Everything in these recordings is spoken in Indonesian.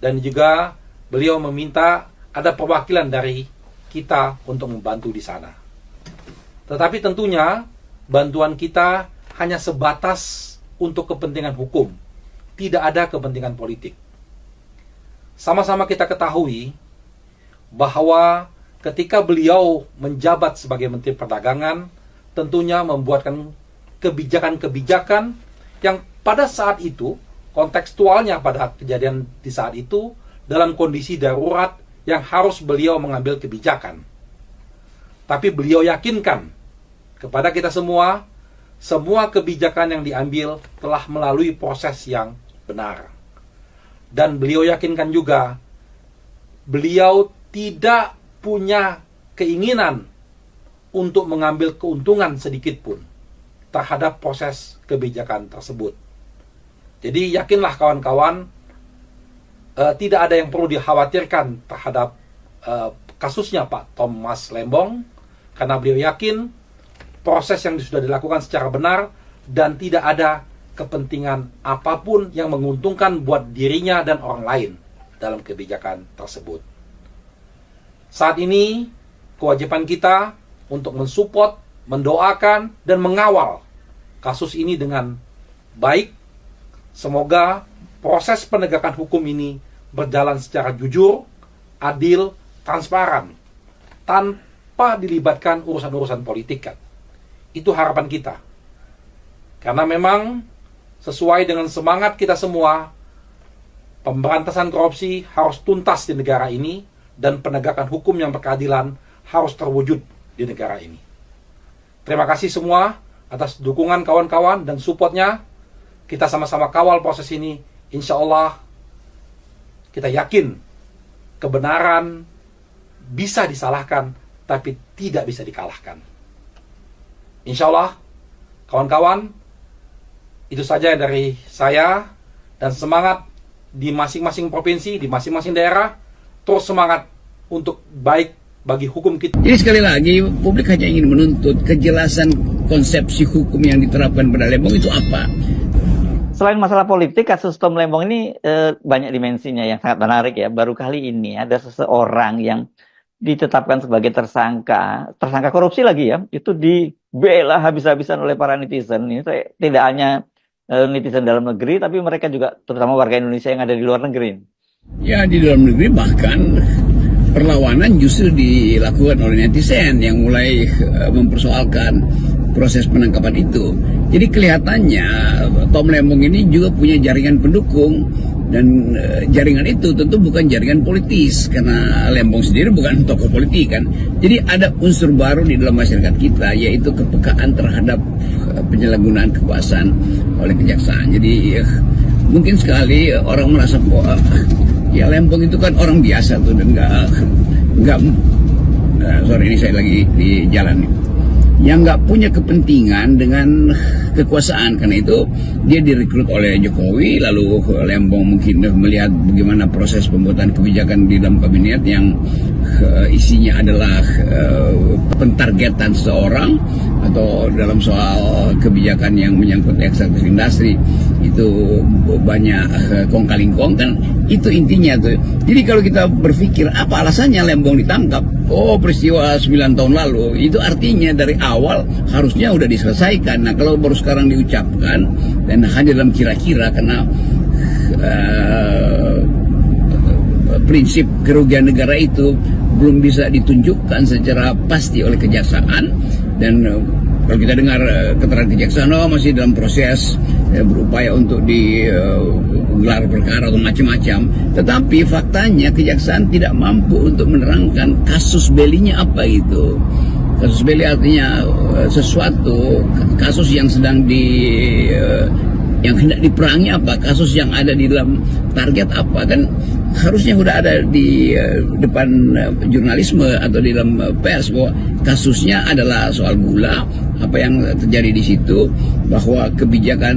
dan juga beliau meminta ada perwakilan dari kita untuk membantu di sana. Tetapi tentunya bantuan kita hanya sebatas untuk kepentingan hukum, tidak ada kepentingan politik. Sama-sama kita ketahui bahwa ketika beliau menjabat sebagai Menteri Perdagangan, tentunya membuatkan kebijakan-kebijakan yang pada saat itu, kontekstualnya pada kejadian di saat itu, dalam kondisi darurat yang harus beliau mengambil kebijakan. Tapi beliau yakinkan kepada kita semua kebijakan yang diambil telah melalui proses yang benar. Dan beliau yakinkan juga, beliau tidak punya keinginan untuk mengambil keuntungan sedikit pun terhadap proses kebijakan tersebut. Jadi yakinlah kawan-kawan, tidak ada yang perlu dikhawatirkan terhadap kasusnya Pak Thomas Lembong, karena beliau yakin proses yang sudah dilakukan secara benar dan tidak ada kepentingan apapun yang menguntungkan buat dirinya dan orang lain dalam kebijakan tersebut. Saat ini kewajiban kita untuk mensupport, mendoakan, dan mengawal kasus ini dengan baik. Semoga proses penegakan hukum ini berjalan secara jujur, adil, transparan, tanpa dilibatkan urusan-urusan politik. Itu harapan kita. Karena memang sesuai dengan semangat kita semua, pemberantasan korupsi harus tuntas di negara ini dan penegakan hukum yang berkeadilan harus terwujud di negara ini. Terima kasih semua atas dukungan kawan-kawan dan supportnya. Kita sama-sama kawal proses ini. Insya Allah kita yakin kebenaran bisa disalahkan, tapi tidak bisa dikalahkan. Insya Allah, kawan-kawan, itu saja dari saya, dan semangat di masing-masing provinsi, di masing-masing daerah, terus semangat untuk baik bagi hukum kita. Jadi sekali lagi, publik hanya ingin menuntut kejelasan konsepsi hukum yang diterapkan pada Lembong itu apa. Selain masalah politik, kasus Tom Lembong ini banyak dimensinya yang sangat menarik ya. Baru kali ini ada seseorang yang ditetapkan sebagai tersangka korupsi lagi ya. Itu dibela habis-habisan oleh para netizen. Ini tidak hanya netizen dalam negeri, tapi mereka juga terutama warga Indonesia yang ada di luar negeri. Ya, di dalam negeri bahkan perlawanan justru dilakukan oleh netizen yang mulai mempersoalkan proses penangkapan itu. Jadi kelihatannya Tom Lembong ini juga punya jaringan pendukung, dan jaringan itu tentu bukan jaringan politis karena Lembong sendiri bukan tokoh politik kan. Jadi ada unsur baru di dalam masyarakat kita, yaitu kepekaan terhadap penyalahgunaan kekuasaan oleh kejaksaan. Jadi mungkin sekali orang merasa bahwa ya Lembong itu kan orang biasa tuh, dan nggak sorry ini saya lagi di jalan nih, yang nggak punya kepentingan dengan kekuasaan. Karena itu dia direkrut oleh Jokowi, lalu Lembong mungkin melihat bagaimana proses pembuatan kebijakan di dalam kabinet yang isinya adalah pentargetan seseorang, atau dalam soal kebijakan yang menyangkut ekstraktif industri itu banyak kong kaling kong kan, itu intinya tuh. Jadi kalau kita berpikir apa alasannya Lembong ditangkap, peristiwa 9 tahun lalu, itu artinya dari awal harusnya udah diselesaikan. Nah kalau baru sekarang diucapkan dan hanya dalam kira-kira karena prinsip kerugian negara itu belum bisa ditunjukkan secara pasti oleh kejaksaan, dan kalau kita dengar keterangan kejaksaan, masih dalam proses berupaya untuk digelar perkara atau macam-macam. Tetapi faktanya kejaksaan tidak mampu untuk menerangkan kasus belinya apa itu. Kasus beli artinya sesuatu kasus yang sedang yang hendak diperangi apa, kasus yang ada di dalam target apa, kan harusnya sudah ada di depan jurnalisme atau di dalam pers bahwa kasusnya adalah soal gula, apa yang terjadi di situ, bahwa kebijakan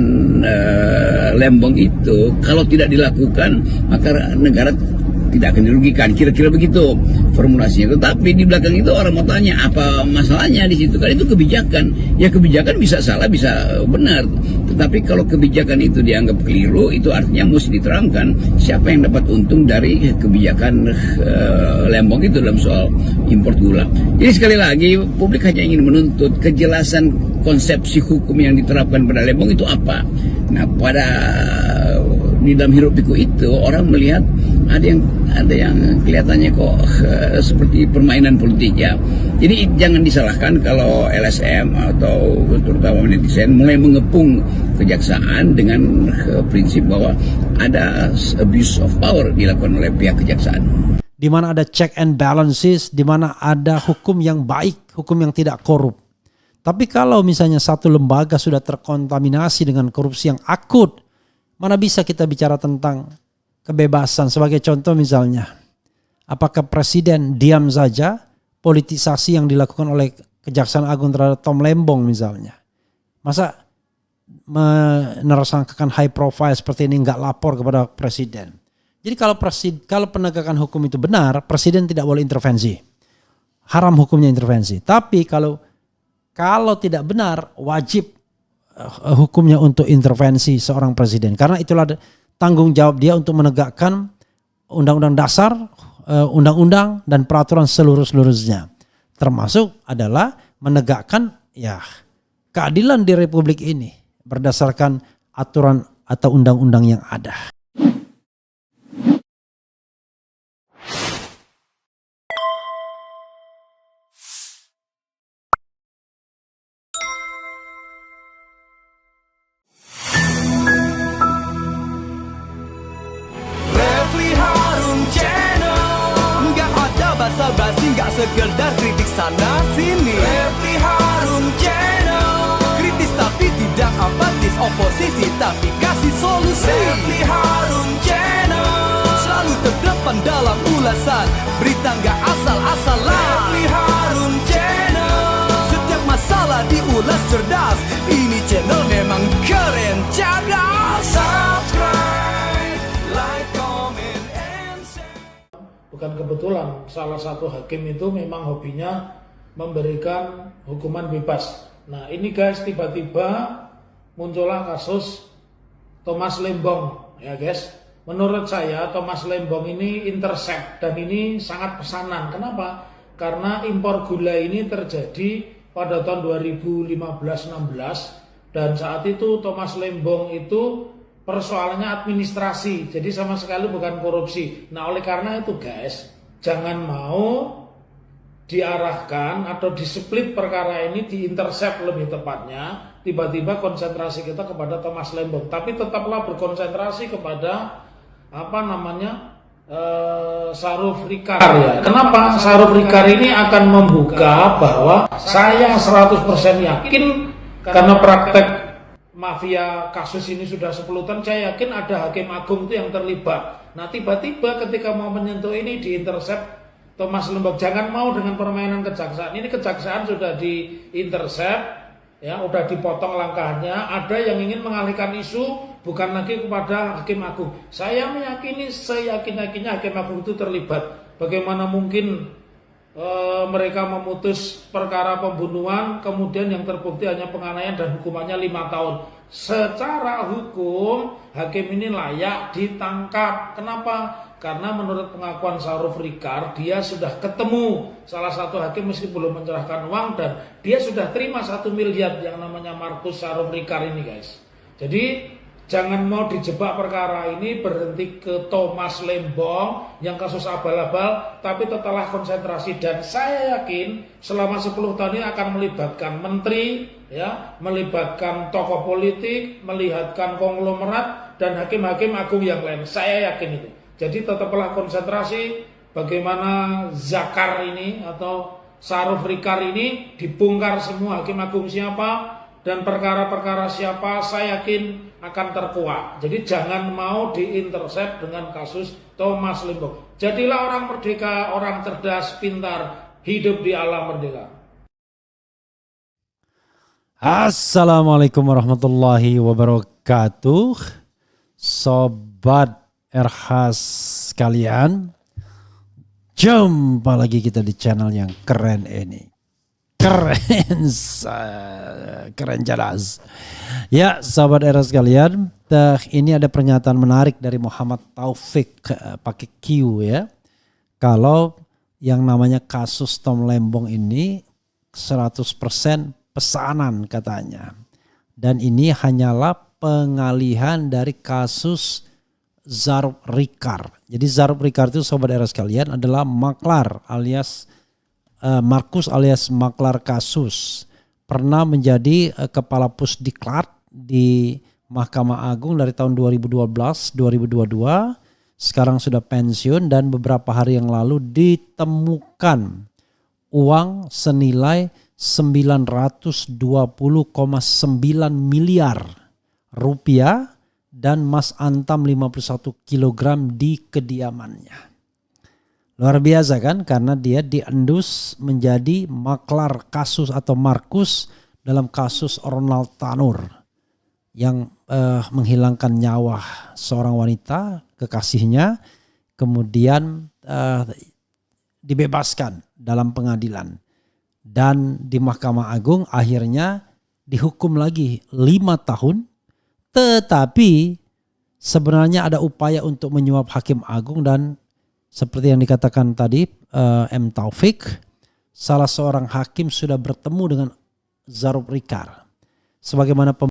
Lembong itu kalau tidak dilakukan maka negara tidak akan dirugikan. Kira-kira begitu formulasinya. Tetapi di belakang itu orang mau tanya apa masalahnya di situ, kan itu kebijakan. Ya kebijakan bisa salah, bisa benar. Tetapi kalau kebijakan itu dianggap keliru, itu artinya mesti diterangkan siapa yang dapat untung dari kebijakan Lembong itu dalam soal impor gula. Jadi sekali lagi publik hanya ingin menuntut kejelasan konsepsi hukum yang diterapkan pada Lembong itu apa. Nah, di dalam hiruk pikuk itu orang melihat ada yang kelihatannya kok seperti permainan politik ya. Jadi jangan disalahkan kalau LSM atau terutama netizen mulai mengepung kejaksaan dengan prinsip bahwa ada abuse of power dilakukan oleh pihak kejaksaan. Di mana ada check and balances, di mana ada hukum yang baik, hukum yang tidak korup. Tapi kalau misalnya satu lembaga sudah terkontaminasi dengan korupsi yang akut, mana bisa kita bicara tentang kebebasan? Sebagai contoh misalnya, apakah presiden diam saja politisasi yang dilakukan oleh Kejaksaan Agung terhadap Tom Lembong misalnya? Masa menersangkakan high profile seperti ini nggak lapor kepada presiden? Jadi kalau penegakan hukum itu benar, presiden tidak boleh intervensi. Haram hukumnya intervensi. Tapi kalau tidak benar, wajib hukumnya untuk intervensi seorang presiden. Karena itulah tanggung jawab dia untuk menegakkan undang-undang dasar, undang-undang dan peraturan seluruh-seluruhnya. Termasuk adalah menegakkan keadilan di Republik ini berdasarkan aturan atau undang-undang yang ada. Basa-basi nggak sekedar kritik sana sini. Refli Harun Channel, kritis tapi tidak apatis, oposisi tapi kasih solusi. Refli Harun Channel, selalu terdepan dalam ulasan, berita nggak asal-asalan. Refli Harun Channel, setiap masalah diulas cerdas, ini channel memang keren cerdas. Subscribe, like, comment, and share. Bukan kebetulan salah satu hakim itu memang hobinya memberikan hukuman bebas. Nah ini guys, tiba-tiba muncullah kasus Thomas Lembong ya guys. Menurut saya Thomas Lembong ini intercept dan ini sangat pesanan. Kenapa? Karena impor gula ini terjadi pada tahun 2015-16 dan saat itu Thomas Lembong itu persoalannya administrasi, jadi sama sekali bukan korupsi. Nah oleh karena itu guys, jangan mau diarahkan atau displit perkara ini, diintercept lebih tepatnya, tiba-tiba konsentrasi kita kepada Thomas Lembong. Tapi tetaplah berkonsentrasi kepada Saruf Rikar ya. Kenapa? Saruf Rikar ini akan membuka bahwa saya 100% yakin karena praktek mafia kasus ini sudah 10 tahun, saya yakin ada hakim agung itu yang terlibat. Nah tiba-tiba ketika mau menyentuh ini diintercept Thomas Lembong. Jangan mau dengan permainan kejaksaan. Ini kejaksaan sudah diintercept, ya, udah dipotong langkahnya. Ada yang ingin mengalihkan isu bukan lagi kepada hakim agung. Saya meyakini, seyakin-yakinnya hakim agung itu terlibat. Bagaimana mungkin mereka memutus perkara pembunuhan, kemudian yang terbukti hanya penganiayaan dan hukumannya 5 tahun. Secara hukum, hakim ini layak ditangkap. Kenapa? Karena menurut pengakuan Saruf Rikar, dia sudah ketemu salah satu hakim meski belum menyerahkan uang dan dia sudah terima 1 miliar yang namanya Markus Saruf Rikar ini guys. Jadi jangan mau dijebak perkara ini berhenti ke Thomas Lembong yang kasus abal-abal, tapi tetaplah konsentrasi. Dan saya yakin selama 10 tahun ini akan melibatkan menteri, ya, melibatkan tokoh politik, melibatkan konglomerat dan hakim-hakim agung yang lain. Saya yakin itu. Jadi tetaplah konsentrasi bagaimana Zakar ini atau Saruf Rikar ini dibongkar semua, hakim agung siapa dan perkara-perkara siapa, saya yakin akan terkuak. Jadi jangan mau diintercept dengan kasus Thomas Lembong. Jadilah orang merdeka, orang cerdas, pintar, hidup di alam merdeka. Assalamualaikum warahmatullahi wabarakatuh. Sobat RH sekalian, Jumpa lagi kita di channel yang keren ini. Keren, keren jelas. Ya, sahabat era sekalian, ini ada pernyataan menarik dari Muhammad Taufik, pakai Q ya. Kalau yang namanya kasus Tom Lembong ini 100% pesanan katanya. Dan ini hanyalah pengalihan dari kasus Zarub Ricard. Jadi Zarub Ricard itu sobat era sekalian adalah maklar alias Markus alias maklar kasus. Pernah menjadi kepala Pusdiklat di Mahkamah Agung dari tahun 2012-2022. Sekarang sudah pensiun dan beberapa hari yang lalu ditemukan uang senilai 920,9 miliar rupiah dan emas antam 51 kg di kediamannya. Luar biasa kan, karena dia diendus menjadi maklar kasus atau Markus dalam kasus Ronald Tanur yang menghilangkan nyawa seorang wanita, kekasihnya, kemudian dibebaskan dalam pengadilan. Dan di Mahkamah Agung akhirnya dihukum lagi 5 tahun, tetapi sebenarnya ada upaya untuk menyuap Hakim Agung dan seperti yang dikatakan tadi M. Taufik, salah seorang hakim sudah bertemu dengan Zarub Ricard. Sebagaimana